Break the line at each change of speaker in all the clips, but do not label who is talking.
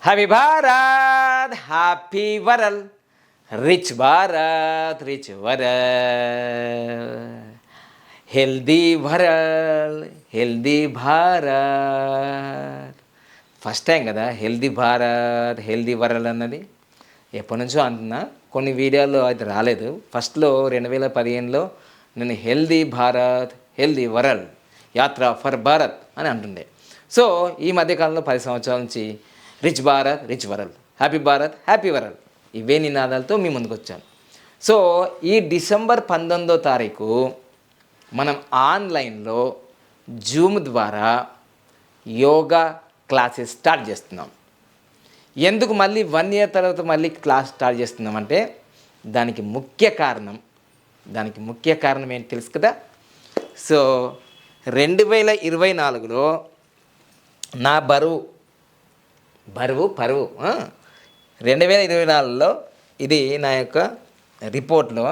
Happy Bharat happy వరల్ rich Bharat rich వరల్ healthy వరల్ healthy Bharat. First time కదా healthy Bharat healthy వరల్ అన్నది. ఎప్పటి నుంచో అంటున్నా, కొన్ని వీడియోల్లో అయితే రాలేదు. ఫస్ట్లో 2015లో నేను హెల్దీ భారత్ హెల్దీ వరల్డ్ యాత్ర ఫర్ భారత్ అని అంటుండే. సో ఈ మధ్యకాలంలో 10 సంవత్సరాల నుంచి rich Bharat rich world happy Bharat happy world ఇవే నినాదాలతో మీ ముందుకు వచ్చాను. సో ఈ డిసెంబర్ 19వ తారీఖు మనం ఆన్లైన్లో జూమ్ ద్వారా యోగా క్లాసెస్ స్టార్ట్ చేస్తున్నాం. ఎందుకు మళ్ళీ 1 year తర్వాత మళ్ళీ క్లాస్ స్టార్ట్ చేస్తున్నామంటే దానికి ముఖ్య కారణం ఏంటి తెలుసు కదా. సో 2024లో నా బరువు 2024లో ఇది నా యొక్క రిపోర్ట్లో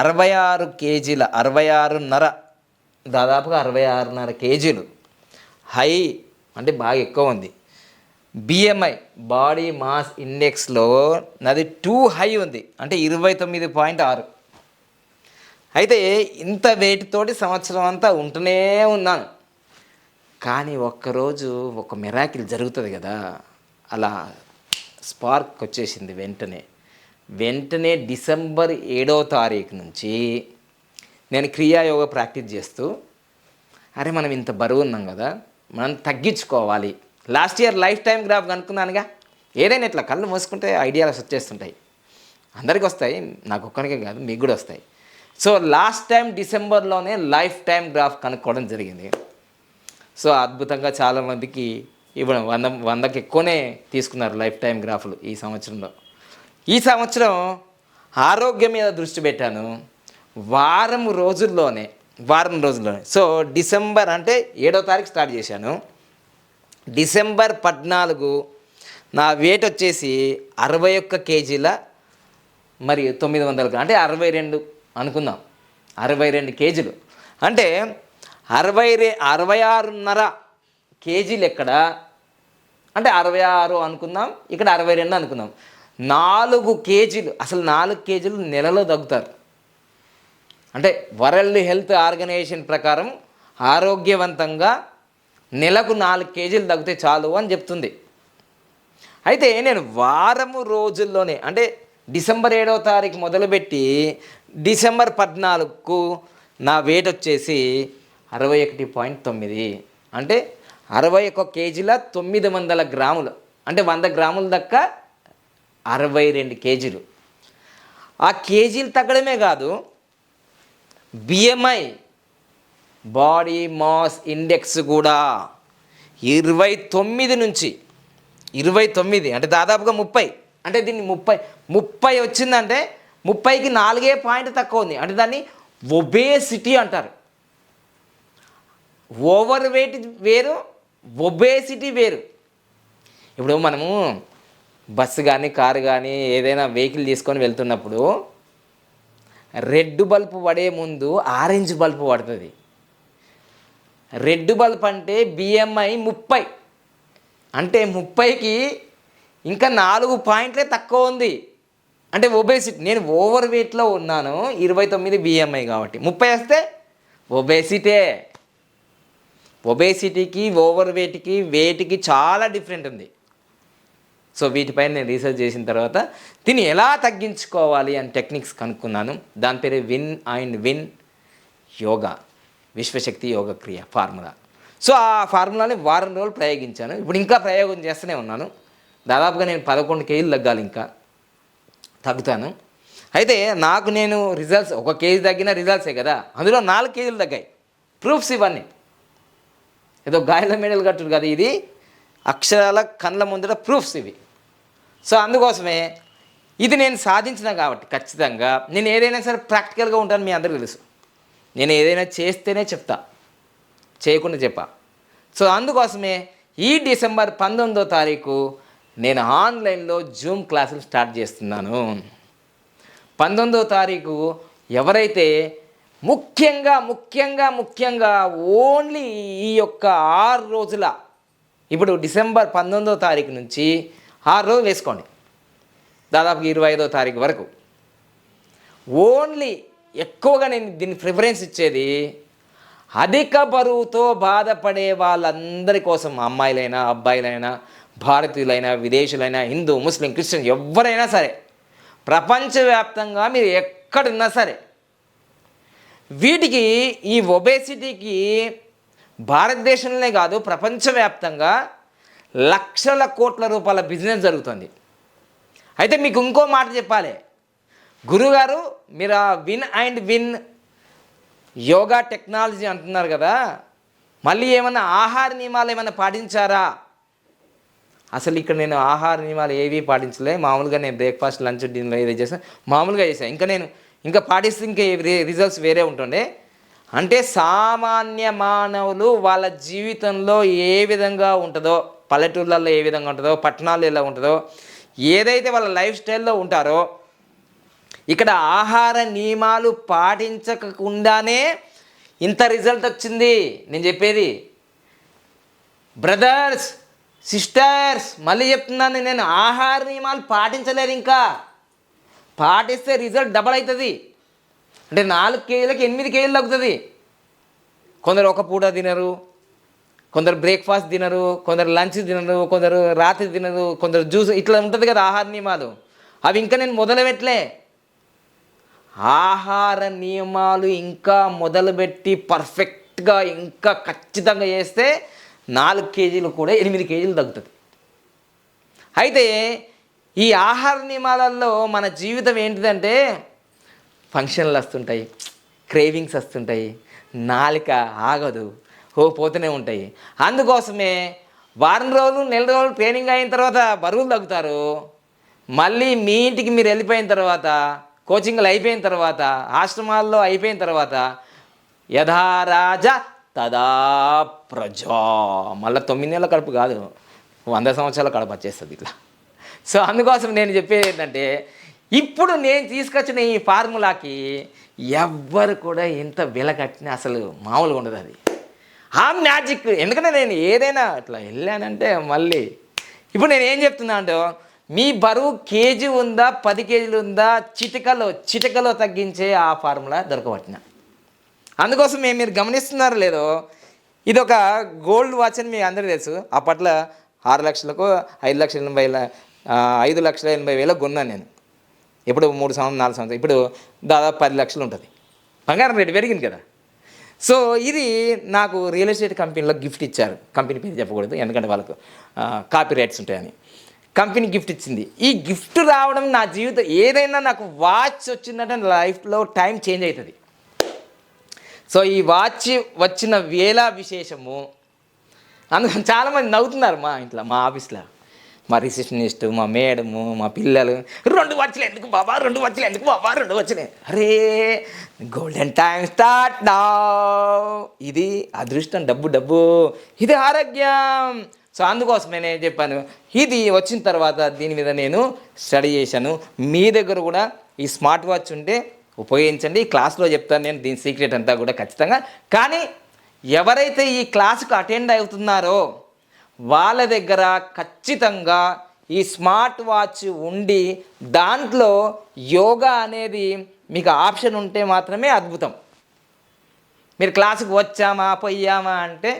66 kgs 66.5 దాదాపుగా 66.5 kgs హై అంటే బాగా ఎక్కువ ఉంది. బిఎంఐ బాడీ మాస్ ఇండెక్స్లో నాది 2 హై ఉంది, అంటే 29.6. అయితే ఇంత వెయిట్ తోటి సంవత్సరం అంతా ఉంటూనే ఉన్నాను. కానీ ఒక్కరోజు ఒక మిరాకిల్ జరుగుతుంది కదా, అలా స్పార్క్ వచ్చేసింది. వెంటనే డిసెంబర్ 7వ తారీఖు నుంచి నేను క్రియాయోగా ప్రాక్టీస్ చేస్తూ, అరే మనం ఇంత బరువు ఉన్నాం కదా, మనం తగ్గించుకోవాలి. Last year life time graph కనుక్కున్నానుగా. ఏదైనా ఇట్లా కళ్ళు మూసుకుంటే ఐడియాస్ వచ్చేస్తుంటాయి, అందరికీ వస్తాయి, నాకు ఒక్కరికే కాదు మీకు కూడా వస్తాయి. సో లాస్ట్ టైం డిసెంబర్లోనే లైఫ్ టైం గ్రాఫ్ కనుక్కోవడం జరిగింది. సో అద్భుతంగా చాలామందికి ఇవ్వడం 100కి ఎక్కువనే తీసుకున్నారు లైఫ్ టైం గ్రాఫ్లు ఈ సంవత్సరంలో. ఈ సంవత్సరం ఆరోగ్యం మీద దృష్టి పెట్టాను. వారం రోజుల్లోనే సో డిసెంబర్ అంటే 7వ తారీఖు స్టార్ట్ చేశాను. డిసెంబర్ 14 నా వెయిట్ వచ్చేసి 61 kgs మరియు 900 అంటే 62 అనుకుందాం, 62 kgs అంటే 66.5 kgs ఎక్కడ అంటే 66 అనుకుందాం, ఇక్కడ 62 అనుకుందాం. 4 kgs, అసలు 4 kgs నెలలో తగ్గుతారు. అంటే వరల్డ్ హెల్త్ ఆర్గనైజేషన్ ప్రకారం ఆరోగ్యవంతంగా నెలకు 4 kgs తగ్గితే చాలు అని చెప్తుంది. అయితే నేను వారము రోజుల్లోనే అంటే డిసెంబర్ 7వ తారీఖు మొదలుపెట్టి డిసెంబర్ 14కు నా వెయిట్ వచ్చేసి 61.9, అంటే 61 kgs 900 గ్రాములు, అంటే 100 గ్రాముల దాకా 62 kgs. ఆ కేజీలు తగ్గడమే కాదు, బిఎంఐ బాడీ మాస్ ఇండెక్స్ కూడా 29 నుంచి 29 అంటే దాదాపుగా 30, అంటే దీన్ని 30 వచ్చిందంటే 30కి 4 పాయింట్ తక్కువ ఉంది, అంటే దాన్ని ఒబేసిటీ అంటారు. ఓవర్ వెయిట్ వేరు, ఒబేసిటీ వేరు. ఇప్పుడు మనము బస్సు కానీ కారు కానీ ఏదైనా వెహికల్ తీసుకొని వెళ్తున్నప్పుడు రెడ్ బల్బ్ పడే ముందు ఆరెంజ్ బల్బ్ పడుతుంది. రెడ్ బల్బ్ అంటే బిఎంఐ 30, అంటే 30కి ఇంకా 4 పాయింట్లే తక్కువ ఉంది, అంటే ఒబేసిటీ. నేను ఓవర్ వెయిట్లో ఉన్నాను, 29 బిఎంఐ కాబట్టి 30 వస్తే ఒబేసిటీకి ఓవర్ వెయిట్కి చాలా డిఫరెంట్ ఉంది. సో వీటిపైన నేను రీసెర్చ్ చేసిన తర్వాత దీన్ని ఎలా తగ్గించుకోవాలి అని టెక్నిక్స్ కనుక్కున్నాను. దాని పేరు విన్ యోగా, విశ్వశక్తి యోగ క్రియ ఫార్ములా. సో ఆ ఫార్ములాని వారం రోజులు ప్రయోగించాను. ఇప్పుడు ఇంకా ప్రయోగం చేస్తూనే ఉన్నాను. దాదాపుగా నేను 11 kgs తగ్గాలి, ఇంకా తగ్గుతాను. అయితే నాకు నేను రిజల్ట్స్ 1 kg తగ్గిన రిజల్ట్సే కదా, అందులో 4 kgs తగ్గాయి. ప్రూఫ్స్ ఇవన్నీ, ఏదో గాయల మెడల్ కట్టుడు కదా, ఇది అక్షరాల కళ్ళ ముందర ప్రూఫ్స్ ఇవి. సో అందుకోసమే ఇది నేను సాధించిన కాబట్టి ఖచ్చితంగా నేను ఏదైనా సరే ప్రాక్టికల్గా ఉంటాను. మీ అందరికీ తెలుసు, నేను ఏదైనా చేస్తేనే చెప్తా, చేయకుండా చెప్పా. సో అందుకోసమే ఈ డిసెంబర్ 19వ తారీఖు నేను ఆన్లైన్లో జూమ్ క్లాసులు స్టార్ట్ చేస్తున్నాను. 19వ తారీఖు ఎవరైతే ముఖ్యంగా ఓన్లీ ఈ యొక్క 6 రోజుల ఇప్పుడు డిసెంబర్ 19వ తారీఖు నుంచి 6 రోజులు వేసుకోండి, దాదాపు 25వ తారీఖు వరకు. ఓన్లీ ఎక్కువగా నేను దీన్ని ప్రిఫరెన్స్ ఇచ్చేది అధిక బరువుతో బాధపడే వాళ్ళందరి కోసం, అమ్మాయిలైనా అబ్బాయిలైనా భారతీయులైనా విదేశీయులైనా హిందూ ముస్లిం క్రిస్టియన్ ఎవరైనా సరే, ప్రపంచవ్యాప్తంగా మీరు ఎక్కడున్నా సరే, వీటికి ఈ ఒబేసిటీకి భారతదేశంలోనే కాదు ప్రపంచవ్యాప్తంగా లక్షల కోట్ల రూపాయల బిజినెస్ జరుగుతుంది. అయితే మీకు ఇంకో మాట చెప్పాలి, గురుగారు మీరు ఆ win and win yoga technology అంటున్నారు కదా, మళ్ళీ ఏమన్నా ఆహార నియమాలు ఏమైనా పాటించారా? అసలు ఇక్కడ నేను ఆహార నియమాలు ఏవి పాటించలే, మామూలుగా నేను బ్రేక్ఫాస్ట్ లంచ్ డిన్నర్ ఏది చేసాను మామూలుగా చేశాను. ఇంకా పాటిస్తే ఇంకా రిజల్ట్స్ వేరే ఉంటుండే. అంటే సామాన్య మానవులు వాళ్ళ జీవితంలో ఏ విధంగా ఉంటుందో, పల్లెటూళ్ళల్లో ఏ విధంగా ఉంటుందో, పట్టణాల్లో ఎలా ఉంటుందో, ఏదైతే వాళ్ళ లైఫ్ స్టైల్లో ఉంటారో, ఇక్కడ ఆహార నియమాలు పాటించకుండానే ఇంత రిజల్ట్ వచ్చింది. నేను చెప్పేది బ్రదర్స్ సిస్టర్స్, మళ్ళీ చెప్తున్నాను, నేను ఆహార నియమాలు పాటించలేరు, ఇంకా పాటిస్తే రిజల్ట్ డబల్ అవుతుంది. అంటే 4 కేజీలకి 8 కేజీలు తగ్గుతుంది. కొందరు ఒక పూట తినరు, కొందరు బ్రేక్ఫాస్ట్ తినరు, కొందరు లంచ్ తినరు, కొందరు రాత్రి తినరు, కొందరు జ్యూస్, ఇట్లా ఉంటుంది కదా ఆహార నియమాలు. అవి ఇంకా నేను మొదలుపెట్టలే. ఆహార నియమాలు ఇంకా మొదలుపెట్టి పర్ఫెక్ట్గా ఇంకా ఖచ్చితంగా చేస్తే 4 కేజీలు కూడా 8 కేజీలు తగ్గుతుంది. అయితే ఈ ఆహార నియమాలలో మన జీవితం ఏంటిదంటే, ఫంక్షన్లు వస్తుంటాయి, క్రేవింగ్స్ వస్తుంటాయి, నాలిక ఆగదు, పోతూనే ఉంటాయి. అందుకోసమే వారం రోజులు నెల రోజులు ట్రైనింగ్ అయిన తర్వాత బరువులు తగ్గుతారు. మళ్ళీ మీ ఇంటికి మీరు వెళ్ళిపోయిన తర్వాత, కోచింగ్లు అయిపోయిన తర్వాత, ఆశ్రమాల్లో అయిపోయిన తర్వాత, యథా రాజ తదా ప్రజా, మళ్ళీ 9 నెలల కడుపు కాదు, 100 సంవత్సరాల కడుపు వచ్చేస్తుంది ఇట్లా. సో అందుకోసం నేను చెప్పేది ఏంటంటే, ఇప్పుడు నేను తీసుకొచ్చిన ఈ ఫార్ములాకి ఎవ్వరు కూడా ఎంత వెల కట్టినా అసలు మామూలుగా ఉండదు. అది ఆ మ్యాజిక్. ఎందుకంటే నేను ఏదైనా అట్లా వెళ్ళానంటే మళ్ళీ ఇప్పుడు నేను ఏం చెప్తున్నా అంటే, మీ బరువు కేజీ ఉందా 10 కేజీలు ఉందా, చిటికలో తగ్గించే ఆ ఫార్ములా దొరకబట్టిన. అందుకోసం మీరు గమనిస్తున్నారో లేదో, ఇది ఒక గోల్డ్ వాచ్ అని మీకు అందరికీ తెలుసు. అప్పట్లో 6 లక్షలకు 5,80,000 కొన్నాను నేను. ఇప్పుడు 3 సంవత్సరం 4 సంవత్సరం, ఇప్పుడు దాదాపు 10 లక్షలు ఉంటుంది. బంగారం రేటు పెరిగింది కదా. సో ఇది నాకు రియల్ ఎస్టేట్ కంపెనీలో గిఫ్ట్ ఇచ్చారు. కంపెనీ పేరు చెప్పకూడదు ఎందుకంటే వాళ్ళకు కాపీ రైట్స్ ఉంటాయని. కంపెనీ గిఫ్ట్ ఇచ్చింది. ఈ గిఫ్ట్ రావడం నా జీవితం, ఏదైనా నాకు వాచ్ వచ్చిందంటే లైఫ్లో టైం చేంజ్ అవుతుంది. సో ఈ వాచ్ వచ్చిన వేళ విశేషము. అందుకని చాలామంది నవ్వుతున్నారు మా ఇంట్లో, మా ఆఫీస్లో, మా రిసెప్షనిస్ట్, మా మేడము, మా పిల్లలు, 2 వాచ్లు ఎందుకు బాబా, 2 వాచ్లు ఎందుకు బాబా, 2 వాచ్లే, అరే గోల్డెన్ టైం స్టార్ట్ నా. ఇది అదృష్టం, డబ్బు, ఇది ఆరోగ్యం. సో అందుకోసమే నేను చెప్పాను, ఇది వచ్చిన తర్వాత దీని మీద నేను స్టడీ చేశాను. మీ దగ్గర కూడా ఈ స్మార్ట్ వాచ్ ఉంటే ఉపయోగించండి. క్లాస్లో చెప్తాను నేను దీని సీక్రెట్ అంతా కూడా ఖచ్చితంగా. కానీ ఎవరైతే ఈ క్లాసుకు అటెండ్ అవుతున్నారో వాళ్ళ దగ్గర ఖచ్చితంగా ఈ స్మార్ట్ వాచ్ ఉండి దాంట్లో యోగా అనేది మీకు ఆప్షన్ ఉంటే మాత్రమే అద్భుతం. మీరు క్లాసుకు వచ్చామా పోయామా అంటే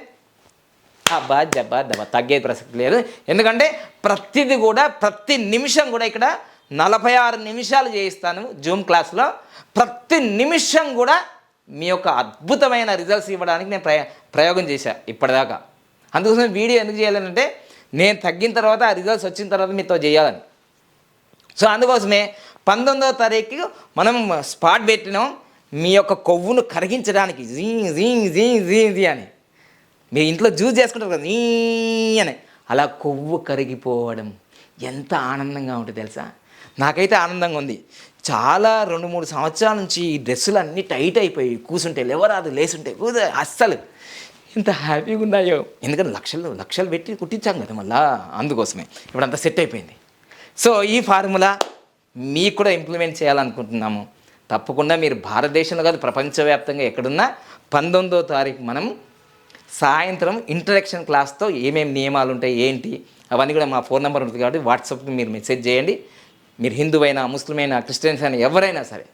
అబ్బా జబ్బా దబ్బా తగ్గేది ప్రసక్తి లేదు. ఎందుకంటే ప్రతి నిమిషం కూడా ఇక్కడ 46 నిమిషాలు చేయిస్తాను జూమ్ క్లాస్లో. ప్రతి నిమిషం కూడా మీ యొక్క అద్భుతమైన రిజల్ట్స్ ఇవ్వడానికి నేను ప్రయోగం చేశాను ఇప్పటిదాకా. అందుకోసం వీడియో ఎందుకు చేయాలంటే, నేను తగ్గిన తర్వాత ఆ రిజల్ట్స్ వచ్చిన తర్వాత మీతో చేయాలని. సో అందుకోసమే 19వ తారీఖు మనం స్పాట్ పెట్టినాం. మీ యొక్క కొవ్వును కరిగించడానికి జీ జీ జీ జీ జీ అని మీరు ఇంట్లో జ్యూస్ చేసుకుంటారు కదా, అని అలా కొవ్వు కరిగిపోవడం ఎంత ఆనందంగా ఉంటుంది తెలుసా. నాకైతే ఆనందంగా ఉంది. చాలా 2-3 సంవత్సరాల నుంచి ఈ డ్రెస్సులు అన్నీ టైట్ అయిపోయి కూర్చుంటే లేవరాదు, లేసుంటే అస్సలు ఎంత హ్యాపీగా ఉన్నాయో. ఎందుకంటే లక్షలు పెట్టి కుట్టించాం కదా మళ్ళా, అందుకోసమే ఇప్పుడు అంతా సెట్ అయిపోయింది. సో ఈ ఫార్ములా మీకు కూడా ఇంప్లిమెంట్ చేయాలనుకుంటున్నాము. తప్పకుండా మీరు భారతదేశంలో కాదు ప్రపంచవ్యాప్తంగా ఎక్కడున్నా 19వ తారీఖు మనం సాయంత్రం ఇంట్రడక్షన్ క్లాస్తో ఏమేమి నియమాలు ఉంటాయి ఏంటి అవన్నీ కూడా మా ఫోన్ నెంబర్ ఉంటుంది కాబట్టి వాట్సాప్కి మీరు మెసేజ్ చేయండి. మీరు హిందువైనా, ముస్లిమైనా, క్రిస్టియన్స్ అయినా ఎవరైనా సరే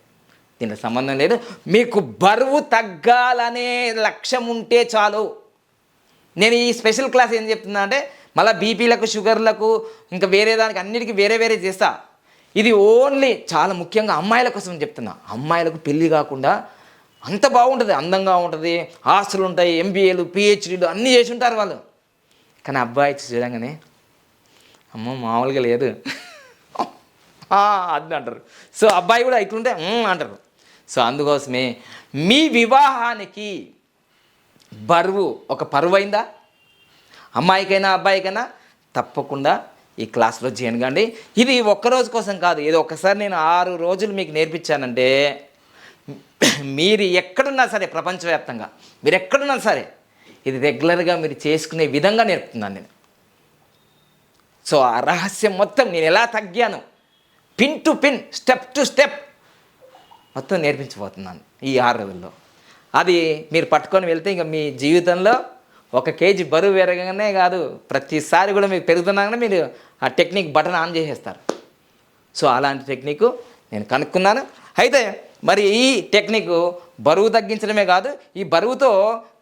దీనికి సంబంధం లేదు. మీకు బరువు తగ్గాలనే లక్ష్యం ఉంటే చాలు. నేను ఈ స్పెషల్ క్లాస్ ఏం చెప్తున్నా అంటే మళ్ళీ బీపీలకు, షుగర్లకు, ఇంకా వేరే దానికి అన్నిటికీ వేరే వేరే చేస్తా. ఇది ఓన్లీ చాలా ముఖ్యంగా అమ్మాయిల కోసం చెప్తున్నా. అమ్మాయిలకు పెళ్ళి కాకుండా అంత బాగుంటుంది, అందంగా ఉంటుంది, ఆస్తులు ఉంటాయి, ఎంబీఏలు, పిహెచ్డీలు అన్నీ చేసి ఉంటారు వాళ్ళు. కానీ అబ్బాయి చూడంగానే అమ్మ మామూలుగా లేదు అది అంటారు. సో అబ్బాయి కూడా ఇట్లుంటే అంటారు. సో అందుకోసమే మీ వివాహానికి బరువు ఒక పరువైందా, అమ్మాయికైనా అబ్బాయికైనా తప్పకుండా ఈ క్లాస్లో జాయిన్ కాండి. ఇది ఒక్కరోజు కోసం కాదు, ఏదో ఒకసారి నేను 6 రోజులు మీకు నేర్పించానంటే మీరు ఎక్కడున్నా సరే, ప్రపంచవ్యాప్తంగా మీరు ఎక్కడున్నా సరే ఇది రెగ్యులర్గా మీరు చేసుకునే విధంగా నేర్పుతున్నాను నేను. సో ఆ రహస్యం మొత్తం నేను ఎలా తగ్గాను, pin to pin, step to step మొత్తం నేర్పించబోతున్నాను ఈ 6 రోజుల్లో. అది మీరు పట్టుకొని వెళ్తే ఇంకా మీ జీవితంలో 1 కేజీ బరువు పెరగగానే కాదు, ప్రతిసారి కూడా మీకు పెరుగుతున్నాగానే మీరు ఆ టెక్నిక్ బటన్ ఆన్ చేసేస్తారు. సో అలాంటి టెక్నిక్ నేను కనుక్కున్నాను. అయితే మరి ఈ టెక్నిక్ బరువు తగ్గించడమే కాదు, ఈ బరువుతో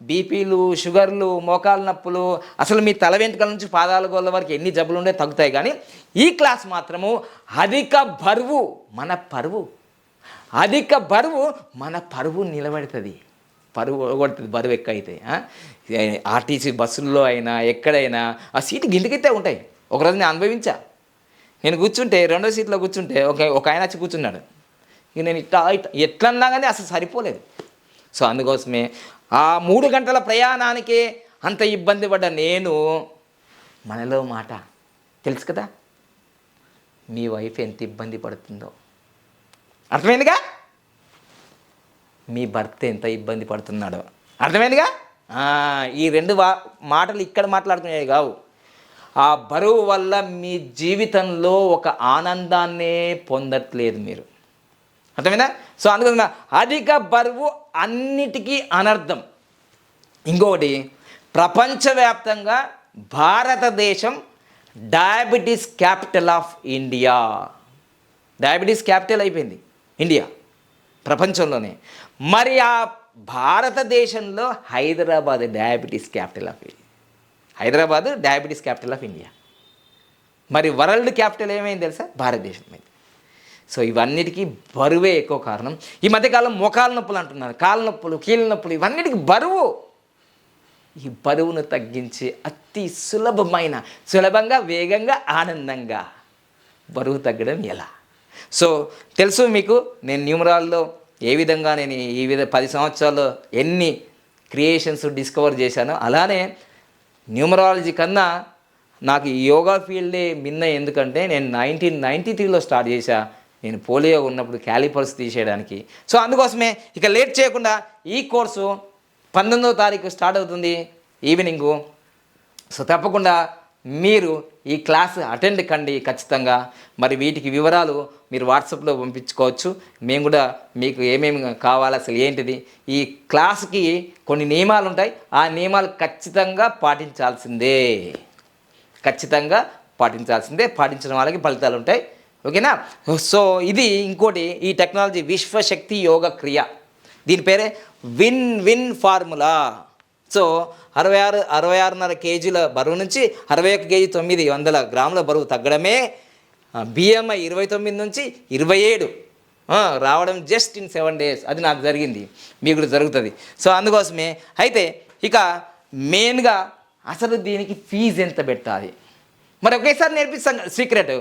బీపీలు, షుగర్లు, మోకాలు నొప్పులు, అసలు మీ తల వెంట్రుకల నుంచి పాదాల గోళ్ళ వరకు ఎన్ని జబ్బులు ఉండే తగ్గుతాయి. కానీ ఈ క్లాస్ మాత్రము అధిక బరువు మన పరువు, అధిక బరువు మన పరువు నిలబెడుతుంది, పరువు కొడుతుంది బరువు ఎక్కువ అయితే. ఆర్టీసీ బస్సుల్లో అయినా ఎక్కడైనా ఆ సీటు గింటికితే ఉంటాయి. ఒకరోజు నేను అనుభవించా. నేను కూర్చుంటే 2వ సీట్లో కూర్చుంటే ఒక ఆయన వచ్చి కూర్చున్నాడు. ఇక నేను ఎట్లన్నా కానీ అసలు సరిపోలేదు. సో అందుకోసమే ఆ 3 గంటల ప్రయాణానికే అంత ఇబ్బంది పడ్డ నేను, మనలో మాట తెలుసు కదా, మీ వైఫ్ ఎంత ఇబ్బంది పడుతుందో అర్థమైందిగా, మీ భర్త ఎంత ఇబ్బంది పడుతున్నాడో అర్థమైందిగా. ఈ 2 మాటలు ఇక్కడ మాట్లాడుకునేవి కావు. ఆ బరువు వల్ల మీ జీవితంలో ఒక ఆనందాన్నే పొందట్లేదు మీరు, అర్థమైందా. సో అందుకని అధిక బరువు అన్నిటికీ అనర్థం. ఇంకొకటి, ప్రపంచవ్యాప్తంగా భారతదేశం diabetes capital of India. Diabetes capital అయిపోయింది ఇండియా ప్రపంచంలోనే. మరి ఆ భారతదేశంలో Hyderabad diabetes capital of India, Hyderabad diabetes capital of India. మరి వరల్డ్ క్యాపిటల్ ఏమైంది తెలుసా, భారతదేశం అయింది. సో ఇవన్నిటికీ బరువే ఎక్కువ కారణం. ఈ మధ్యకాలం మోకాలు నొప్పులు అంటున్నారు, కాళ్ళ నొప్పులు, కీళ్ళ నొప్పులు, ఇవన్నిటికీ బరువు. ఈ బరువును తగ్గించి అతి సులభంగా, వేగంగా, ఆనందంగా బరువు తగ్గడం ఎలా. సో తెలుసు మీకు, నేను న్యూమరాల్లో ఏ విధంగా నేను 10 సంవత్సరాల్లో ఎన్ని క్రియేషన్స్ డిస్కవర్ చేశానో, అలానే న్యూమరాలజీ కన్నా నాకు ఈ యోగా ఫీల్డే మిన్న. ఎందుకంటే నేను 1993లో స్టార్ట్ చేశా, నేను పోలియో ఉన్నప్పుడు క్యాలిపర్స్ తీసేయడానికి. సో అందుకోసమే ఇక లేట్ చేయకుండా ఈ కోర్సు 19వ తారీఖు స్టార్ట్ అవుతుంది ఈవినింగు. సో తప్పకుండా మీరు ఈ క్లాస్ అటెండ్ కండి ఖచ్చితంగా. మరి వీటికి వివరాలు మీరు వాట్సాప్లో పంపించుకోవచ్చు. మేము కూడా మీకు ఏమేమి కావాలి, అసలు ఏంటిది, ఈ క్లాస్కి కొన్ని నియమాలు ఉంటాయి, ఆ నియమాలు ఖచ్చితంగా పాటించాల్సిందే, పాటించిన వాళ్ళకి ఫలితాలు ఉంటాయి. ఓకేనా. సో ఇది ఇంకోటి, ఈ టెక్నాలజీ విశ్వశక్తి యోగ క్రియ, దీని పేరే విన్ ఫార్ములా. సో 66.5 కేజీల బరువు నుంచి 61 కేజీ 900 గ్రాముల బరువు తగ్గడమే, బిఎంఐ 29 నుంచి 27 రావడం జస్ట్ ఇన్ 7 days. అది నాకు జరిగింది, మీకు కూడా జరుగుతుంది. సో అందుకోసమే అయితే ఇక మెయిన్గా అసలు దీనికి ఫీజు ఎంత పెట్టాలి, మరి ఒకేసారి నేర్పిస్తాను సీక్రెట్.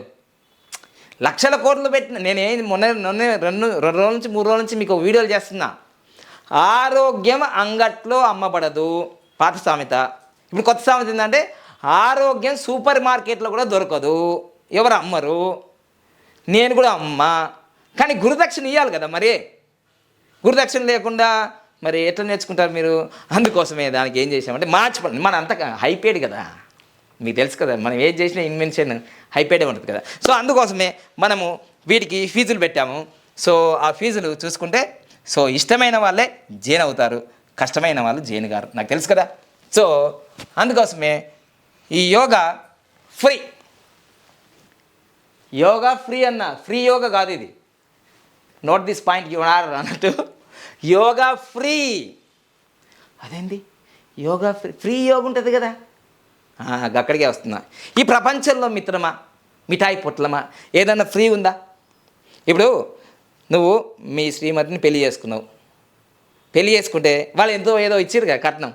లక్షల కోట్లు పెట్టిన మొన్న 2 రోజుల నుంచి 3 రోజుల నుంచి మీకు వీడియోలు చేస్తున్నా. ఆరోగ్యం అంగట్లో అమ్మబడదు, పాత సామెత. ఇప్పుడు కొత్త సామెత ఏంటంటే ఆరోగ్యం సూపర్ మార్కెట్లో కూడా దొరకదు, ఎవరు అమ్మరు, నేను కూడా అమ్మా. కానీ గురుదక్షిణ ఇవ్వాలి కదా, మరి గురుదక్షిణ లేకుండా మరి ఎట్లా నేర్చుకుంటారు మీరు. అందుకోసమే దానికి ఏం చేసామంటే మార్చిపోండి, మన అంత హైపేడ్ కదా, మీకు తెలుసు కదా, మనం ఏది చేసినా ఇన్వెన్షన్ హైపేడే ఉంటుంది కదా. సో అందుకోసమే మనము వీటికి ఫీజులు పెట్టాము. సో ఆ ఫీజులు చూసుకుంటే, సో ఇష్టమైన వాళ్ళే జైన్ అవుతారు, కష్టమైన వాళ్ళు జైన్ గారు, నాకు తెలుసు కదా. సో అందుకోసమే ఈ యోగా ఫ్రీ. యోగా ఫ్రీ అన్న, ఫ్రీ యోగా కాదు ఇది. Note this point you are అన్నట్టు. యోగా ఫ్రీ. అదేంటి యోగా ఫ్రీ? ఫ్రీ యోగా ఉంటుంది కదా, అక్కడికే వస్తున్నా. ఈ ప్రపంచంలో మిత్రమా, మిఠాయి పొట్లమా, ఏదన్నా ఫ్రీ ఉందా? ఇప్పుడు నువ్వు మీ శ్రీమతిని పెళ్లి చేసుకున్నావు. పెళ్లి చేసుకుంటే వాళ్ళు ఎంతో ఏదో ఇచ్చారు కదా కట్నం.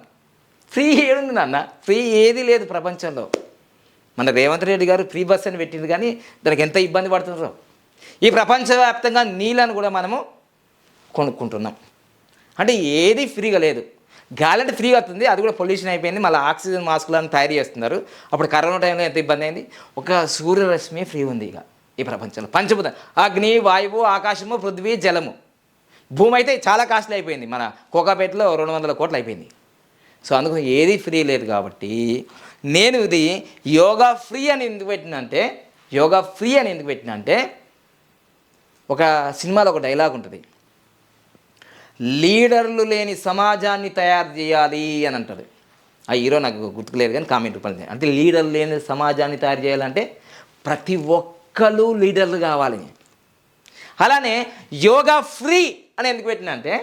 ఫ్రీ ఏడుంది నాన్న? ఫ్రీ ఏది లేదు ప్రపంచంలో. మన రేవంత్ రెడ్డి గారు ఫ్రీ బస్ అని పెట్టింది, కానీ దానికి ఎంత ఇబ్బంది పడుతున్నారో. ఈ ప్రపంచవ్యాప్తంగా నీళ్ళను కూడా మనము కొనుక్కుంటున్నాం. అంటే ఏది ఫ్రీగా లేదు. గాలి అంటే ఫ్రీగా వస్తుంది, అది కూడా పొల్యూషన్ అయిపోయింది. మళ్ళీ ఆక్సిజన్ మాస్కులను తయారు చేస్తున్నారు. అప్పుడు కరోనా టైంలో ఎంత ఇబ్బంది అయింది. ఒక సూర్యరశ్మి ఫ్రీ ఉంది ఇక ఈ ప్రపంచంలో. పంచభూతం అగ్ని, వాయువు, ఆకాశము, పృథ్వీ, జలము. భూమి అయితే చాలా కాస్ట్లీ అయిపోయింది. మన కోకాపేటలో 200 కోట్లు అయిపోయింది. సో అందుకు ఏది ఫ్రీ లేదు. కాబట్టి నేను ఇది యోగా ఫ్రీ అని ఎందుకు పెట్టినంటే, యోగా ఫ్రీ అని ఎందుకు పెట్టినంటే, ఒక సినిమాలో ఒక డైలాగ్ ఉంటుంది, లీడర్లు లేని సమాజాన్ని తయారు చేయాలి అని అంటారు. ఆ హీరో నాకు గుర్తుకులేదు కానీ కామెంట్ రూపంలో. అంటే లీడర్లు లేని సమాజాన్ని తయారు చేయాలంటే ప్రతి ఒక్కరు లీడర్లు కావాలి. అలానే యోగా ఫ్రీ అని ఎందుకు పెట్టినా అంటే,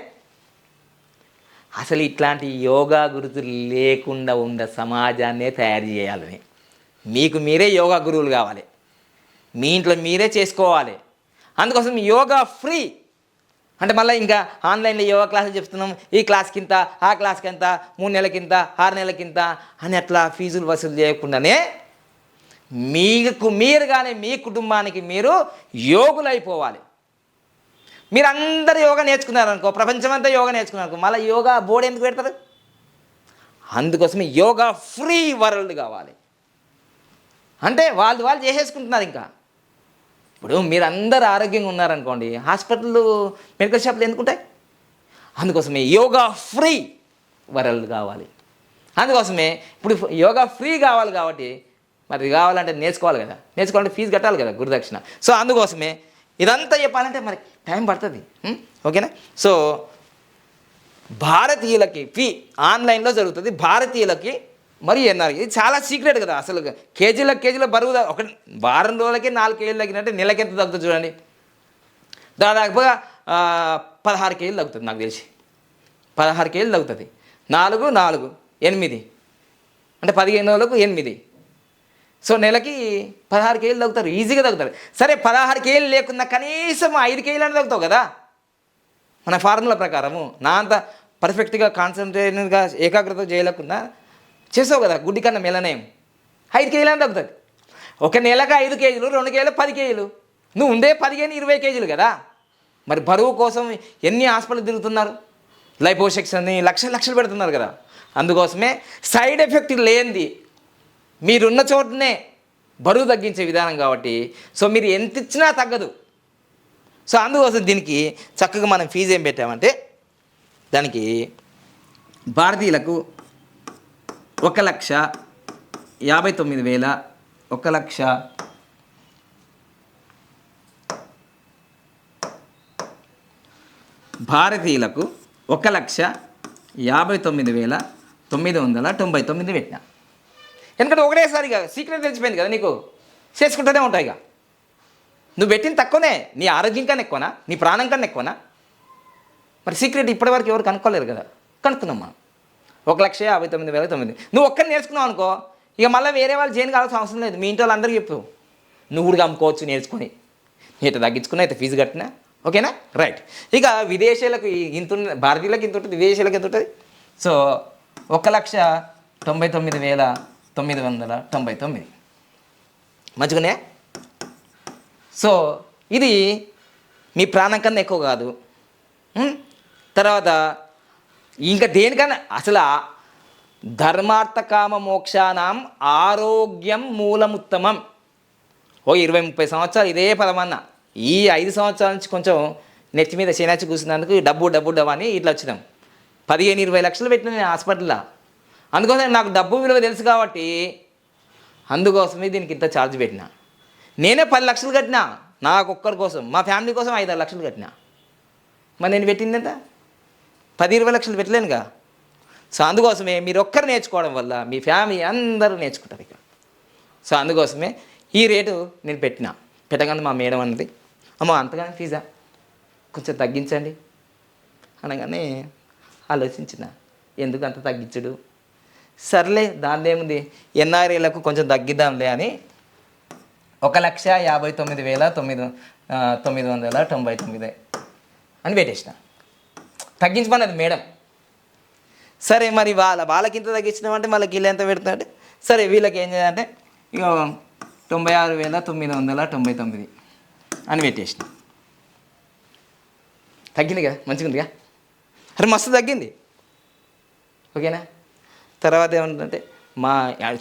అసలు ఇట్లాంటి యోగా గురువులు లేకుండా ఉన్న సమాజాన్నే తయారు చేయాలని. మీకు మీరే యోగా గురువులు కావాలి, మీ ఇంట్లో మీరే చేసుకోవాలి. అందుకోసం యోగా ఫ్రీ అంటే మళ్ళీ ఇంకా ఆన్లైన్లో యోగా క్లాసులు చెప్తున్నాం, ఈ క్లాస్కి ఇంత, ఆ క్లాస్కి ఎంత, 3 నెలలకింత, 6 నెలలకింత అని అట్లా ఫీజులు వసూలు చేయకుండానే మీకు మీరుగానే మీ కుటుంబానికి మీరు యోగులైపోవాలి. మీరు అందరూ యోగా నేర్చుకున్నారనుకో, ప్రపంచమంతా యోగా నేర్చుకున్నారనుకో, మళ్ళీ యోగా బోర్డు ఎందుకు పెడతారు? అందుకోసమే యోగా ఫ్రీ వరల్డ్ కావాలి. అంటే వాళ్ళు చేసేసుకుంటున్నారు. ఇంకా ఇప్పుడు మీరు అందరూ ఆరోగ్యంగా ఉన్నారనుకోండి, హాస్పిటల్, మెడికల్ షాపులు ఎందుకుంటాయి? అందుకోసమే యోగా ఫ్రీ వరల్డ్ కావాలి. అందుకోసమే ఇప్పుడు యోగా ఫ్రీ కావాలి. కాబట్టి మరి కావాలంటే నేర్చుకోవాలి కదా, నేర్చుకోవాలంటే ఫీజు కట్టాలి కదా, గురుదక్షిణ. సో అందుకోసమే ఇదంతా చెప్పాలంటే మరి టైం పడుతుంది. ఓకేనా? సో భారతీయులకి ఫీ ఆన్లైన్లో జరుగుతుంది. భారతీయులకి మరి ఎన్ఆర్, ఇది చాలా సీక్రెట్ కదా. అసలు కేజీల బరువు ఒక వారం రోజులకే 4 కేజీలు తగ్గినట్టే నెలకి ఎంత తగ్గుతుంది చూడండి. దాదాపుగా 16 కేజీలు తగ్గుతుంది నాకు తెలిసి. 16 కేజీలు తగ్గుతుంది. 4, 4, 8 అంటే 15 రోజులకు 8. సో నెలకి 16 కేజీలు తగ్గుతారు, ఈజీగా తగ్గుతారు. సరే 16 కేజీలు లేకున్నా కనీసం 5 కేజీలు అని తగ్గుతావు కదా మన ఫార్ములా ప్రకారము. నా అంత పర్ఫెక్ట్గా కాన్సన్ట్రేటెడ్గా ఏకాగ్రత చేయలేకుండా చేసావు కదా, గుడ్డి కన్నా మెలనేం 5 కేజీలు అని తగ్గుతుంది. ఒక నెలకు 5 కేజీలు, 2 కేజీలు 10 కేజీలు. నువ్వు ఉండే 15-20 కేజీలు కదా. మరి బరువు కోసం ఎన్ని హాస్పిటల్ తిరుగుతున్నారు, లైపోసెక్షన్ లక్షలు పెడుతున్నారు కదా. అందుకోసమే సైడ్ ఎఫెక్ట్ లేనిది మీరున్న చోటనే బరువు తగ్గించే విధానం కాబట్టి సో మీరు ఎంత ఇచ్చినా తగ్గదు. సో అందుకోసం దీనికి చక్కగా మనం ఫీజు ఏం పెట్టామంటే, దానికి భారతీయులకు 1,59,000, 1,00,000 భారతీయులకు 1,59,999 పెట్టినా. ఎందుకంటే ఒకటేసారిగా సీక్రెట్ తెలిసిపోయింది కదా నీకు, చేసుకుంటూనే ఉంటాయి. ఇక నువ్వు పెట్టింది తక్కువనే, నీ ఆరోగ్యం కన్నా ఎక్కువనా, నీ ప్రాణం కన్నా ఎక్కువనా? మరి సీక్రెట్ ఇప్పటివరకు ఎవరు కనుక్కోలేరు కదా, కనుక్కున్నాం మనం. 1,59,900. నువ్వు ఒక్కరిని నేర్చుకున్నావు అనుకో, ఇక మళ్ళీ వేరే వాళ్ళు చేయని కావాల్సిన అవసరం లేదు. మీ ఇంట్లో వాళ్ళందరికీ చెప్పు, నువ్వు కూడా అమ్ముకోవచ్చు నేర్చుకొని, నీట తగ్గించుకున్నా అయితే ఫీజు కట్టినా. ఓకేనా? రైట్. ఇక విదేశీయులకు ఇంత, భారతీయులకు ఇంత ఉంటుంది, విదేశీయులకు ఎంత ఉంటుంది? సో 1,99,999 మంచిగానే. సో ఇది మీ ప్రాణం కన్నా ఎక్కువ కాదు. తర్వాత ఇంకా దేనికన్నా అసలు ధర్మార్థ కామ మోక్షానాం ఆరోగ్యం మూలముత్తమం. 20-30 సంవత్సరాలు ఇదే పదమన్నా. ఈ 5 సంవత్సరాల నుంచి కొంచెం నెత్తి మీద చేనాచి కూర్చున్నందుకు డబ్బు అని ఇట్లా వచ్చినాం. 15-20 లక్షలు పెట్టిన నేను హాస్పిటల్లో. అందుకోసం నాకు డబ్బు విలువ తెలుసు కాబట్టి అందుకోసమే దీనికి ఇంత ఛార్జ్ పెట్టినా. నేనే 10 లక్షలు కట్టినా నాకు ఒక్కరి కోసం, మా ఫ్యామిలీ కోసం 5-6 లక్షలు కట్టినా. మరి నేను పెట్టింది ఎంత? 10-20 లక్షలు పెట్టలేనుగా. సో అందుకోసమే మీరు ఒక్కరు నేర్చుకోవడం వల్ల మీ ఫ్యామిలీ అందరూ నేర్చుకుంటారు ఇక. సో అందుకోసమే ఈ రేటు నేను పెట్టగానే మా మేడం అన్నది, అమ్మ అంతగానే ఫీజా, కొంచెం తగ్గించండి అనగానే ఆలోచించిన, ఎందుకు అంత తగ్గించుడు, సర్లే దాని ఏముంది, ఎన్ఆర్ఐలకు కొంచెం తగ్గిద్దాంలే అని 1,59,999 అని పెట్టేసిన. తగ్గించమన్నది మేడం. సరే మరి వాళ్ళకి ఇంత తగ్గించినామంటే మళ్ళీ వీళ్ళు ఎంత పెడుతుందంటే, సరే వీళ్ళకి ఏం చేయాలంటే ఇక 96,999 అని పెట్టేసిన. తగ్గింది కదా, మంచిగా ఉందిగా, అరే మస్తు తగ్గింది, ఓకేనా. తర్వాత ఏమంటుందంటే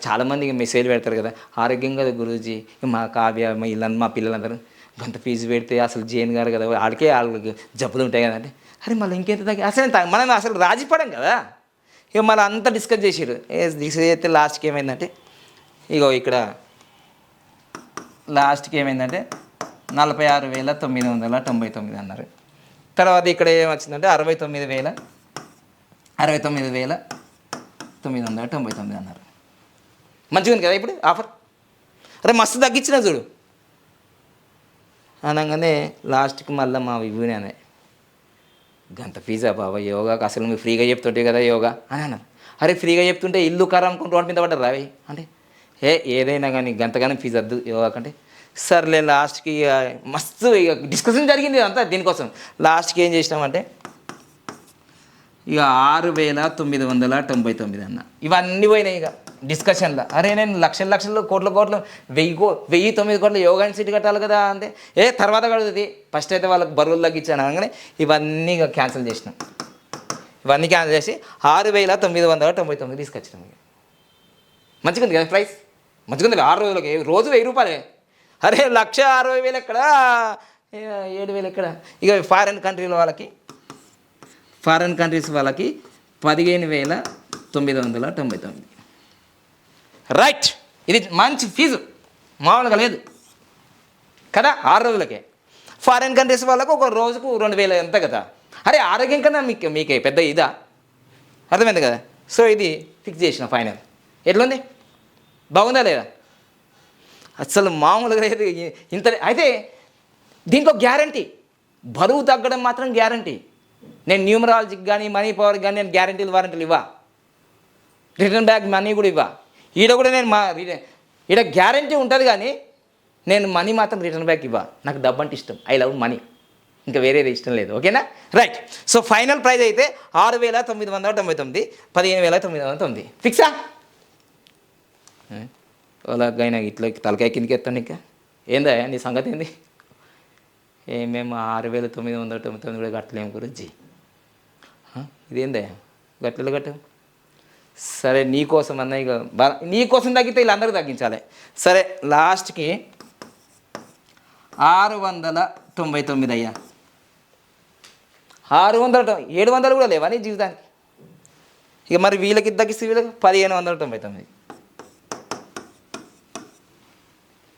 చాలామంది మెసేజ్ పెడతారు కదా, ఆరోగ్యం కదా గురూజీ, మా కావ్య మా ఇల్లు మా పిల్లలందరూ గంత ఫీజు పెడితే అసలు జైన్ గారు కదా, వాళ్ళకి జబ్బులు ఉంటాయి కదా అంటే, అరే మళ్ళీ ఇంకెంత తగ్గి అసలు మనం అసలు రాజీపడం కదా. ఇక మళ్ళీ అంతా డిస్కస్ చేసారు. డిస్కస్ చేస్తే లాస్ట్కి ఏమైందంటే, ఇగో ఇక్కడ లాస్ట్కి ఏమైందంటే 46,999 అన్నారు. తర్వాత ఇక్కడ ఏమొచ్చిందంటే 69,999 అన్నారు. మంచిగా ఉంది కదా ఇప్పుడు ఆఫర్, అరే మస్తు తగ్గించిన చూడు అనగానే లాస్ట్కి మళ్ళీ మా విభూని అనే, గంత ఫీజా బాబా యోగాకి, అసలు మీరు ఫ్రీగా చెప్తుంటే కదా యోగా అని అన్నారు. అరే ఫ్రీగా చెప్తుంటే ఇల్లు కర్ర అనుకుంటూ రోడ్డు మీద పడ్డారు రావి అంటే, ఏదైనా కానీ గంతగానే ఫీజు వద్దు యోగా కంటే. సర్లే లాస్ట్కి మస్తు ఇక డిస్కషన్ జరిగింది అంతా దీనికోసం. లాస్ట్కి ఏం చేసినామంటే ఇక 6,999 అన్న. ఇవన్నీ పోయినాయి ఇక డిస్కషన్లో. అరే నేను లక్షలు కోట్లు 1,009 కోట్ల యోగా సీట్ కట్టాలి కదా అంటే, తర్వాత కడుగుతుంది, ఫస్ట్ అయితే వాళ్ళకి బరువులు తగ్గించాను అనగానే ఇవన్నీ ఇక క్యాన్సిల్ చేసినాం. ఇవన్నీ క్యాన్సిల్ చేసి 6,999 తీసుకొచ్చినాం. ఇక మంచిగా ఉంది కదా ప్రైస్, మంచిగా ఉంది. 6 రోజులకి రోజు 1,000 రూపాయలే. అరే 1,60,000 ఎక్కడ, 7,000 ఎక్కడ. ఇక ఫారిన్ కంట్రీస్ వాళ్ళకి 15,999. రైట్, ఇది మంచి ఫీజు, మామూలుగా లేదు కదా. 6 రోజులకే ఫారిన్ కంట్రీస్ వాళ్ళకు ఒక రోజుకు 2,000 ఎంత కదా. అరే ఆరోగ్యం కన్నా మీకే పెద్ద ఇదా, అర్థమైంది కదా. సో ఇది ఫిక్స్ చేసిన ఫైనల్. ఎట్లుంది, బాగుందా లేదా, అసలు మామూలుగా లేదు ఇంత. అయితే దీంట్లో గ్యారంటీ, బరువు తగ్గడం మాత్రం గ్యారంటీ. నేను న్యూమరాలజీకి కానీ మనీ పవర్కి కానీ నేను వారంటీలు ఇవ్వా, రిటర్న్ బ్యాక్ మనీ కూడా ఇవ్వా. ఈడ కూడా నేను ఈడ గ్యారంటీ ఉంటుంది కానీ నేను మనీ మాత్రం రిటర్న్ బ్యాక్ ఇవ్వా. నాకు డబ్బు అంటే ఇష్టం, ఐ లవ్ మనీ, ఇంకా వేరేది ఇష్టం లేదు, ఓకేనా. రైట్, సో ఫైనల్ ప్రైజ్ అయితే 6,999, 15,999 ఫిక్సా. అలాగైనా ఇట్లా తలకాయ కిందకి ఎత్తాను. ఇంకా ఏందా నీ సంగతి ఏంది, మేము 6,999 కూడా కట్టలేము గురించి, ఇదేందా గట్లలో కట్టాం. సరే నీకోసం అన్న, ఇక నీకోసం తగ్గితే వీళ్ళందరికీ తగ్గించాలి. సరే లాస్ట్కి 699 అయ్యా. 600, 700 కూడా లేవా నీ జీవితానికి. ఇక మరి వీళ్ళకి తగ్గిస్తే వీళ్ళకి 1,599,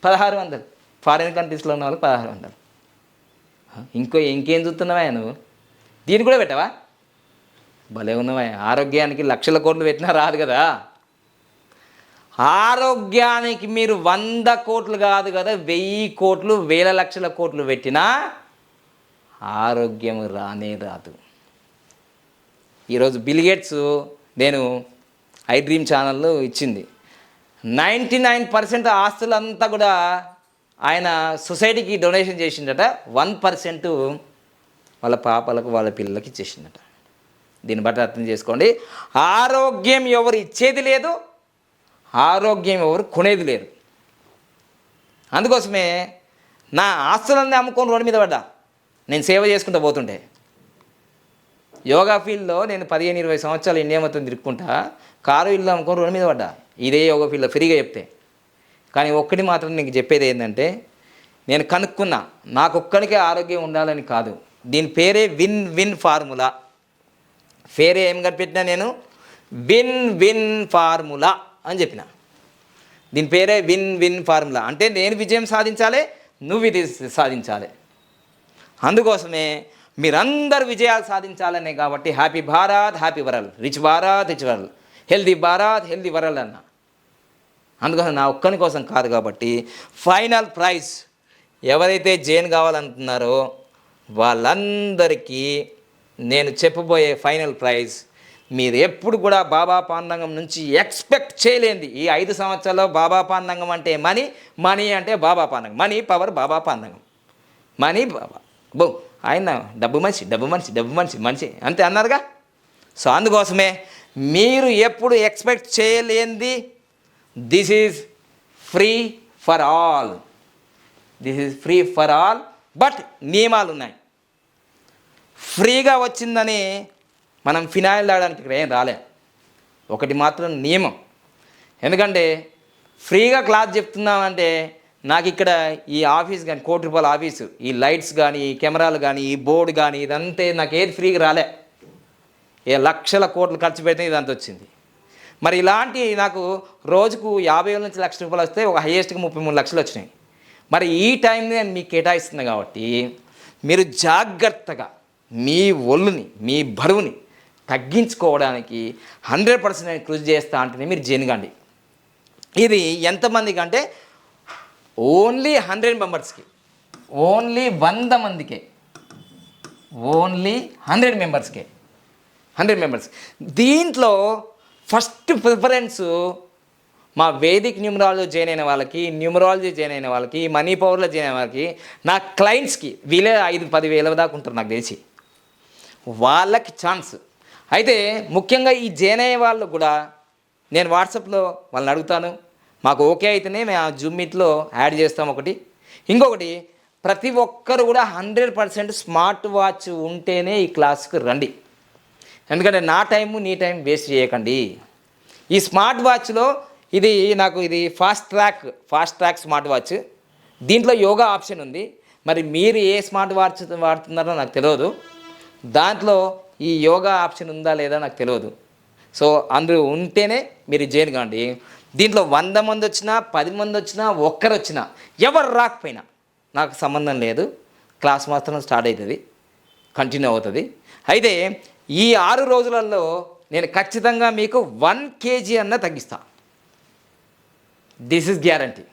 1,600. ఫారిన్ కంట్రీస్లో ఉన్న వాళ్ళకి 1,600. ఇంకేం చూస్తున్నావా నువ్వు, దీన్ని కూడా పెట్టవా, భలే ఉన్నవా. ఆరోగ్యానికి లక్షల కోట్లు పెట్టినా రాదు కదా. ఆరోగ్యానికి మీరు 100 కోట్లు కాదు కదా, 1000 కోట్లు 1,000 లక్షల కోట్లు పెట్టినా ఆరోగ్యం రానే రాదు. ఈరోజు బిల్ గేట్స్ నేను ఐ డ్రీమ్ ఛానల్లో ఇచ్చింది, 99% ఆస్తులంతా కూడా ఆయన సొసైటీకి డొనేషన్ చేసిండట, 1% వాళ్ళ పాపలకు వాళ్ళ పిల్లలకి ఇచ్చేసిందట. దీన్ని బట్టి అర్థం చేసుకోండి, ఆరోగ్యం ఎవరు ఇచ్చేది లేదు, ఆరోగ్యం ఎవరు కొనేది లేదు. అందుకోసమే నా ఆస్తులన్నీ అమ్ముకొని రోడ్డు మీద పడ్డా, నేను సేవ చేసుకుంటూ పోతుంటే. యోగా ఫీల్డ్లో నేను 15-20 సంవత్సరాలు ఇండియా మొత్తం తిరుక్కుంటా, కారు ఇల్లు అమ్ముకొని రోడ్డు మీద పడ్డా, ఇదే యోగా ఫీల్డ్లో ఫ్రీగా చెప్తే. కానీ ఒక్కటి మాత్రం నీకు చెప్పేది ఏంటంటే, నేను కనుక్కున్నా, నాకొక్కడికే ఆరోగ్యం ఉండాలని కాదు, దీని పేరే విన్ విన్ ఫార్ములా. పేరే ఏం కనిపెట్టినా నేను, విన్ విన్ ఫార్ములా అని చెప్పిన. దీని పేరే విన్ విన్ ఫార్ములా. అంటే నేను విజయం సాధించాలి, నువ్వు ఇది సాధించాలి. అందుకోసమే మీరందరూ విజయాలు సాధించాలనే కాబట్టి happy Bharat happy world, rich Bharat rich world, healthy Bharat healthy world అన్న. అందుకోసం నా ఒక్కని కోసం కాదు కాబట్టి ఫైనల్ ప్రైజ్ ఎవరైతే జైన్ కావాలనుకున్నారో వాళ్ళందరికీ నేను చెప్పబోయే ఫైనల్ ప్రైజ్, మీరు ఎప్పుడు కూడా బాబా పాండంగం నుంచి ఎక్స్పెక్ట్ చేయలేంది. ఈ 5 సంవత్సరాల్లో బాబా పాండంగం అంటే మనీ, మనీ అంటే బాబా పాండంగం, మనీ పవర్ బాబా పాండంగం, మనీ బాబా బో ఆయన డబ్బు మనిషి డబ్బు మనిషి డబ్బు మనిషి మనిషి అంతే అన్నారుగా. సో అందుకోసమే మీరు ఎప్పుడు ఎక్స్పెక్ట్ చేయలేంది, this is free for all, this is free for all. But నియమాలు ఉన్నాయి. ఫ్రీగా వచ్చిందని మనం ఫినాయిల్ తాగడానికి ఇక్కడ ఏం రాలే. ఒకటి మాత్రం నియమం, ఎందుకంటే ఫ్రీగా క్లాస్ చెప్తున్నామంటే నాకు ఇక్కడ ఈ ఆఫీస్ కానీ ₹1 కోటి ఆఫీసు, ఈ లైట్స్ కానీ ఈ కెమెరాలు కానీ ఈ బోర్డు కానీ ఇదంతే నాకు ఏది ఫ్రీగా రాలే. లక్షల కోట్లు ఖర్చు పెడితే ఇదంతా వచ్చింది. మరి ఇలాంటి నాకు రోజుకు 50,000 నుంచి ₹1,00,000 వస్తే ఒక హైయెస్ట్గా 33 లక్షలు వచ్చినాయి. మరి ఈ టైంని నేను మీకు కేటాయిస్తున్నాను కాబట్టి మీరు జాగ్రత్తగా మీ ఒళ్ళుని మీ బరువుని తగ్గించుకోవడానికి 100% నేను కృషి చేస్తా అంటేనే మీరు జెనుగండి. ఇది ఎంతమందికి అంటే ఓన్లీ 100 మెంబర్స్కి, ఓన్లీ 100 మందికే, ఓన్లీ 100 మెంబర్స్కే, 100 మెంబర్స్. దీంట్లో ఫస్ట్ ప్రిఫరెన్స్ మా వేదిక్ న్యూమరాలజీ జాయిన్ అయిన వాళ్ళకి, న్యూమరాలజీ జాయిన్ అయిన వాళ్ళకి, మనీ పవర్లో జాయిన్ అయిన వాళ్ళకి, నా క్లయింట్స్కి, వీళ్ళే 5-10 వేల దాకా ఉంటారు నాకు తెలిసి, వాళ్ళకి ఛాన్స్. అయితే ముఖ్యంగా ఈ జాయిన్ అయ్యే వాళ్ళు కూడా నేను వాట్సాప్లో వాళ్ళని అడుగుతాను, మాకు ఓకే అయితేనే మేము ఆ జూమ్ మీట్లో యాడ్ చేస్తాం ఒకటి. ఇంకొకటి, ప్రతి ఒక్కరు కూడా 100% స్మార్ట్ వాచ్ ఉంటేనే ఈ క్లాస్కి రండి. ఎందుకంటే నా టైము నీ టైం వేస్ట్ చేయకండి. ఈ స్మార్ట్ వాచ్లో ఇది నాకు ఇది ఫాస్ట్ ట్రాక్ స్మార్ట్ వాచ్, దీంట్లో యోగా ఆప్షన్ ఉంది. మరి మీరు ఏ స్మార్ట్ వాచ్ వాడుతున్నారో నాకు తెలియదు, దాంట్లో ఈ యోగా ఆప్షన్ ఉందా లేదా నాకు తెలియదు. సో అందరూ ఉంటేనే మీరు జాయిన్ కాండి. దీంట్లో 100 మంది వచ్చినా 10 మంది వచ్చినా ఒక్కరు వచ్చినా ఎవరు రాకపోయినా నాకు సంబంధం లేదు, క్లాస్ మాత్రం స్టార్ట్ అవుతుంది, కంటిన్యూ అవుతుంది. అయితే ఈ 6 రోజులలో నేను ఖచ్చితంగా మీకు 1 kg అన్న తగ్గిస్తా. This is guarantee.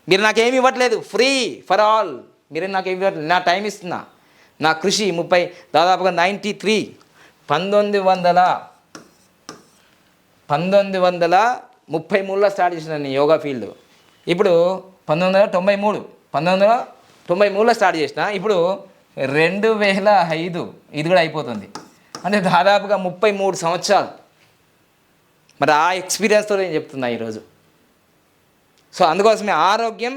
మీరు నాకేమి ఇవ్వట్లేదు, ఫ్రీ ఫర్ ఆల్. మీరు నాకేమి ఇవ్వట్లేదు, నా టైం ఇస్తున్నా. నా కృషి దాదాపుగా 93 1933లో స్టార్ట్ చేసిన నేను యోగా ఫీల్డ్. ఇప్పుడు 1993లో స్టార్ట్ చేసిన, ఇప్పుడు 2005 ఇది కూడా అయిపోతుంది. అంటే దాదాపుగా 33 సంవత్సరాలు. మరి ఆ ఎక్స్పీరియన్స్తో నేను చెప్తున్నా ఈరోజు. సో అందుకోసమే ఆరోగ్యం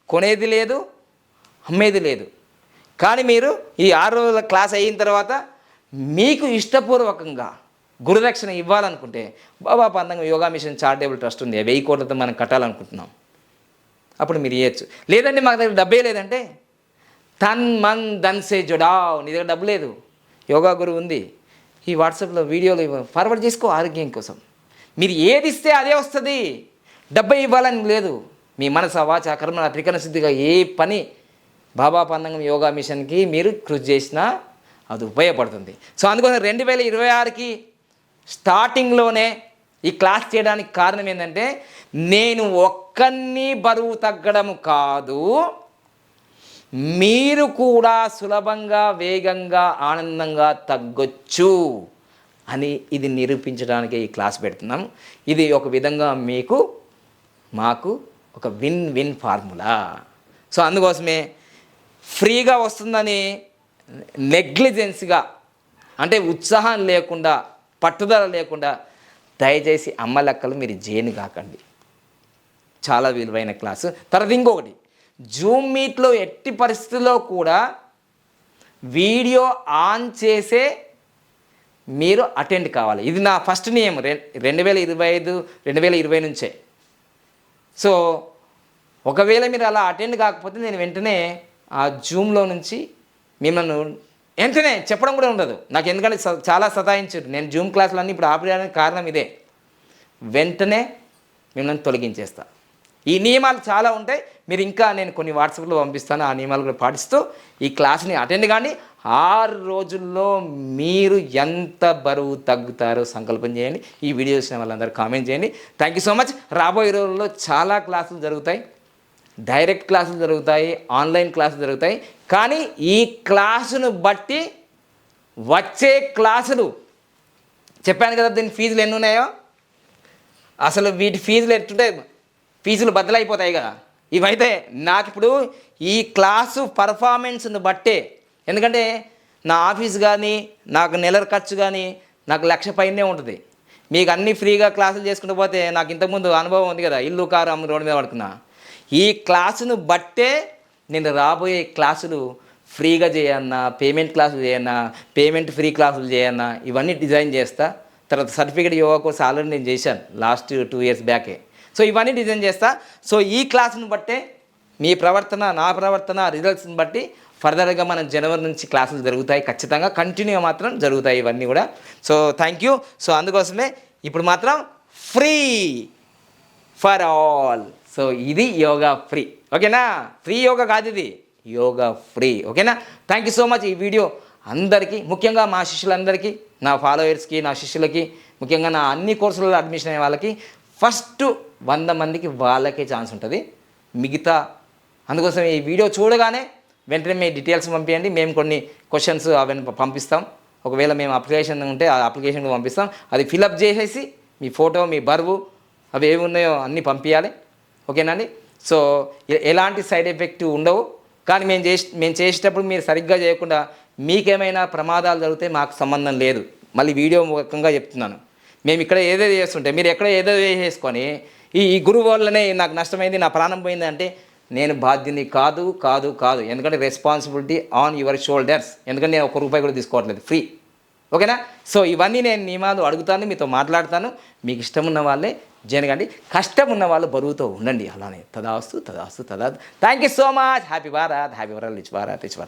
కొనేది లేదు, అమ్మేది లేదు. కానీ మీరు ఈ 6 రోజుల క్లాస్ అయిన తర్వాత మీకు ఇష్టపూర్వకంగా గురుదక్షిణ ఇవ్వాలనుకుంటే బాబా పాండంగం యోగా మిషన్ చారిటబుల్ ట్రస్ట్ ఉంది, 1000 కోట్లతో మనం కట్టాలనుకుంటున్నాం. అప్పుడు మీరు ఇవ్వచ్చు. లేదంటే మాకు దగ్గర డబ్బే లేదంటే తన్ మన్ ధన్ సే జుడావ్, నీ దగ్గర డబ్బు లేదు, యోగా గురువు ఉంది, ఈ వాట్సాప్లో వీడియోలు ఫార్వర్డ్ చేసుకో ఆరోగ్యం కోసం. మీరు ఏది ఇస్తే అదే వస్తుంది, డబ్బే ఇవ్వాలని లేదు. మీ మనస వాచ కర్మ త్రికరణ సిద్ధిగా ఏ పని బాబా పాండంగం యోగా మిషన్కి మీరు కృషి చేసినా అది ఉపయోగపడుతుంది. సో అందుకని 2026కి స్టార్టింగ్లోనే ఈ క్లాస్ చేయడానికి కారణం ఏంటంటే నేను ఒక్కరిని బరువు తగ్గడం కాదు, మీరు కూడా సులభంగా వేగంగా ఆనందంగా తగ్గొచ్చు అని ఇది నిరూపించడానికి ఈ క్లాస్ పెడుతున్నాం. ఇది ఒక విధంగా మాకు ఒక విన్ విన్ ఫార్ములా. సో అందుకోసమే ఫ్రీగా వస్తుందని నెగ్లిజెన్స్గా, అంటే ఉత్సాహం లేకుండా పట్టుదల లేకుండా దయచేసి అమ్మ లెక్కలు మీరు జైన్ కాకండి. చాలా విలువైన క్లాసు. తర్వాత ఇంకొకటి, జూమ్ మీట్లో ఎట్టి పరిస్థితుల్లో కూడా వీడియో ఆన్ చేసే మీరు అటెండ్ కావాలి. ఇది నా ఫస్ట్ నియమం 2020 నుంచే. సో ఒకవేళ మీరు అలా అటెండ్ కాకపోతే నేను వెంటనే ఆ జూమ్లో నుంచి మిమ్మల్ని వెంటనే చెప్పడం కూడా ఉండదు నాకు, ఎందుకంటే చాలా సతాయించారు. నేను జూమ్ క్లాసులన్నీ ఇప్పుడు ఆపడానికి కారణం ఇదే, వెంటనే మిమ్మల్ని తొలగించేస్తా. ఈ నియమాలు చాలా ఉంటాయి. మీరు ఇంకా నేను కొన్ని వాట్సాప్లో పంపిస్తాను, ఆ నియమాలు కూడా పాటిస్తూ ఈ క్లాస్ని అటెండ్ కానీ 6 రోజుల్లో మీరు ఎంత బరువు తగ్గుతారో సంకల్పం చేయండి. ఈ వీడియో చూసిన వాళ్ళందరూ కామెంట్ చేయండి. Thank you so much. రాబోయే రోజుల్లో చాలా క్లాసులు జరుగుతాయి, డైరెక్ట్ క్లాసులు జరుగుతాయి, ఆన్లైన్ క్లాసులు జరుగుతాయి. కానీ ఈ క్లాసును బట్టి వచ్చే క్లాసులు చెప్పాను కదా, దీని ఫీజులు ఎన్ని ఉన్నాయో, అసలు వీటి ఫీజులు ఎట్టుంటాయి, ఫీజులు బద్దలైపోతాయి కదా. ఇవైతే నాకు ఇప్పుడు ఈ క్లాసు పర్ఫార్మెన్స్ని బట్టే, ఎందుకంటే నా ఆఫీస్ కానీ నాకు నెల ఖర్చు కానీ నాకు 1,00,000 పైనే ఉంటుంది. మీకు అన్నీ ఫ్రీగా క్లాసులు చేసుకుంటూ పోతే నాకు ఇంతకుముందు అనుభవం ఉంది కదా, ఇల్లు కారు అమ్మ రోడ్డు మీద పడుకున్నా. ఈ క్లాసును బట్టే నేను రాబోయే క్లాసులు ఫ్రీగా చేయన్నా, పేమెంట్ క్లాసులు చేయన్నా, పేమెంట్ ఫ్రీ క్లాసులు చేయన్నా, ఇవన్నీ డిజైన్ చేస్తా. తర్వాత సర్టిఫికేట్ యోగా కోర్స్ ఆల్రెడీ నేను చేశాను లాస్ట్ 2 years బ్యాకే. సో ఇవన్నీ డిజైన్ చేస్తా. సో ఈ క్లాసును బట్టే మీ ప్రవర్తన, నా ప్రవర్తన, రిజల్ట్స్ని బట్టి ఫర్దర్గా మనం జనవరి నుంచి క్లాసులు జరుగుతాయి, ఖచ్చితంగా కంటిన్యూగా మాత్రం జరుగుతాయి ఇవన్నీ కూడా. So thank you. సో అందుకోసమే ఇప్పుడు మాత్రం ఫ్రీ ఫర్ ఆల్. సో ఇది యోగా ఫ్రీ, ఓకేనా? ఫ్రీ యోగా కాదు, ఇది యోగా ఫ్రీ, ఓకేనా? Thank you so much. ఈ వీడియో అందరికీ, ముఖ్యంగా మా శిష్యులందరికీ, నా ఫాలోవర్స్కి, నా శిష్యులకి, ముఖ్యంగా నా అన్ని కోర్సులలో అడ్మిషన్ అయ్యే వాళ్ళకి ఫస్ట్ 100 మందికి వాళ్ళకే ఛాన్స్ ఉంటుంది. మిగతా అందుకోసం ఈ వీడియో చూడగానే వెంటనే మీ డీటెయిల్స్ పంపించండి. మేము కొన్ని క్వశ్చన్స్ అవన్నీ పంపిస్తాం. ఒకవేళ మేము అప్లికేషన్ ఉంటే ఆ అప్లికేషన్ పంపిస్తాం. అది ఫిలప్ చేసేసి మీ ఫోటో, మీ బరువు, అవి ఏమి ఉన్నాయో అన్నీ పంపించాలి, ఓకేనా అండి? సో ఎలాంటి సైడ్ ఎఫెక్ట్ ఉండవు. కానీ మేము చేసేటప్పుడు మీరు సరిగ్గా చేయకుండా మీకేమైనా ప్రమాదాలు జరిగితే మాకు సంబంధం లేదు. మళ్ళీ వీడియో ముఖంగా చెప్తున్నాను. మేము ఇక్కడ ఏదేదో చేస్తుంటే మీరు ఎక్కడ ఏదేదో చేసుకొని ఈ గురువు వల్లనే నాకు నష్టమైంది, నా ప్రాణం పోయింది అంటే నేను బాధ్యుని కాదు కాదు కాదు. ఎందుకంటే రెస్పాన్సిబిలిటీ ఆన్ యువర్ షోల్డర్స్. ఎందుకంటే నేను ₹1 కూడా తీసుకోవట్లేదు, ఫ్రీ, ఓకేనా? సో ఇవన్నీ నేను నియమాలు అడుగుతాను, మీతో మాట్లాడతాను. మీకు ఇష్టం ఉన్న వాళ్ళే జరగండి, కష్టం ఉన్న వాళ్ళు బరువుతో ఉండండి. అలానే తదాస్తు తదాస్తు తదా. Thank you so much. Happy Bharat, happy world, rich Bharat, rich Bharat.